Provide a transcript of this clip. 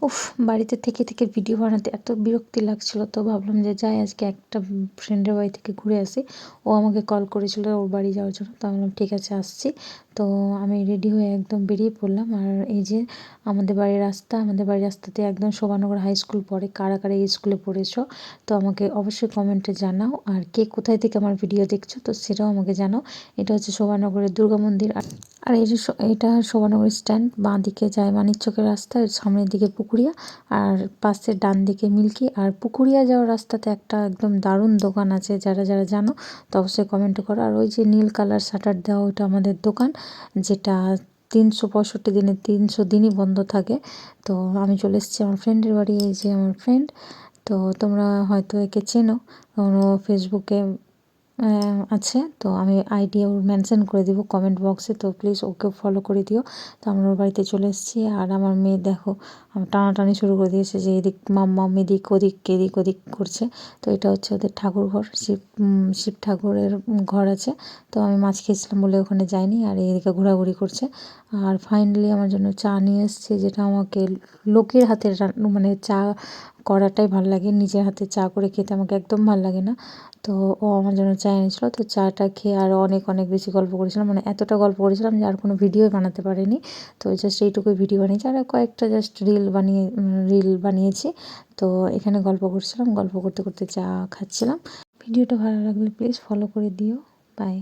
উফ! বাড়িতে থেকে ভিডিও বানাতে এত বিরক্তি লাগছিল, তো ভাবলাম যে যাই আজকে একটা ফ্রেন্ডের বাড়ি থেকে ঘুরে আসি। ও আমাকে কল করেছিল ওর বাড়ি যাওয়ার জন্য। তো আমি বললাম ঠিক আছে আসছি। তো আমি রেডি হয়ে একদম বেরিয়ে পড়লাম। আর এই যে আমাদের বাড়ির রাস্তা, আমাদের বাড়ির রাস্তাতে একদম শোভানগর হাই স্কুল পড়ে। কারা, কারা এই স্কুলে পড়েছো? তো আমাকে অবশ্যই কমেন্টে জানাও। আর কে কোথায় থেকে আমার ভিডিও দেখছো তো সেটাও আমাকে জানাও। এটা হচ্ছে শোভানগরের দুর্গা মন্দির। আর এই যে এটা শোভানগর স্ট্যান্ড, বাঁদিকে যায় মানিকচকের রাস্তা, এর সামনের দিকে পুকুরিয়া, আর পাশের ডান দিকে মিল্কি। আর পুকুরিয়া যাওয়ার রাস্তাতে একটা একদম দারুণ দোকান আছে, যারা যারা জানো তো অবশ্যই কমেন্ট করো। আর ওই যে নীল কালার শাটার দেওয়া ওইটা আমাদের দোকান, যেটা 365 দিনে 300 দিনই বন্ধ থাকে। তো আমি চলে এসেছি আমার ফ্রেন্ডের বাড়ি। এই যে আমার ফ্রেন্ড, তো তোমরা হয়তো একে চেনো, কারণ ও ফেসবুকে আছে। তো আমি আইডি ওর মেনশন করে দিব কমেন্ট বক্সে, তো প্লিজ ওকে ফলো করে দিও। তো আমরা ওর বাড়িতে চলে এসেছি। আর আমার মেয়ে দেখো টানাটানি শুরু করে দিয়েছে, যে এদিক মাম্মাম এদিক ওদিক এদিক ওদিক করছে। তো এটা হচ্ছে ওদের ঠাকুর ঘর, শিব ঠাকুরের ঘর আছে। তো আমি মাছ খেয়েছিলাম বলে ওখানে যাইনি, আর এদিকে ঘোরাঘুরি করছে। আর ফাইনালি আমার জন্য চা নিয়ে এসছে, যেটা আমাকে লোকের হাতের মানে চা করাটাই ভালো লাগে, নিজের হাতে চা করে খেতে আমাকে একদম ভালো লাগে না। তো ও আমার জন্য চা এনেছিলো। তো চাটা খেয়ে আরও অনেক অনেক বেশি গল্প করেছিলাম, মানে এতটা গল্প করেছিলাম যে আর কোনো ভিডিওই বানাতে পারিনি। তো জাস্ট এইটুকুই ভিডিও বানিয়েছি, আর কয়েকটা জাস্ট রিল বানিয়েছি। তো এখানে গল্প করছিলাম, গল্প করতে করতে চা খাচ্ছিলাম। ভিডিওটা ভালো লাগলে প্লিজ ফলো করে দিও। বাই।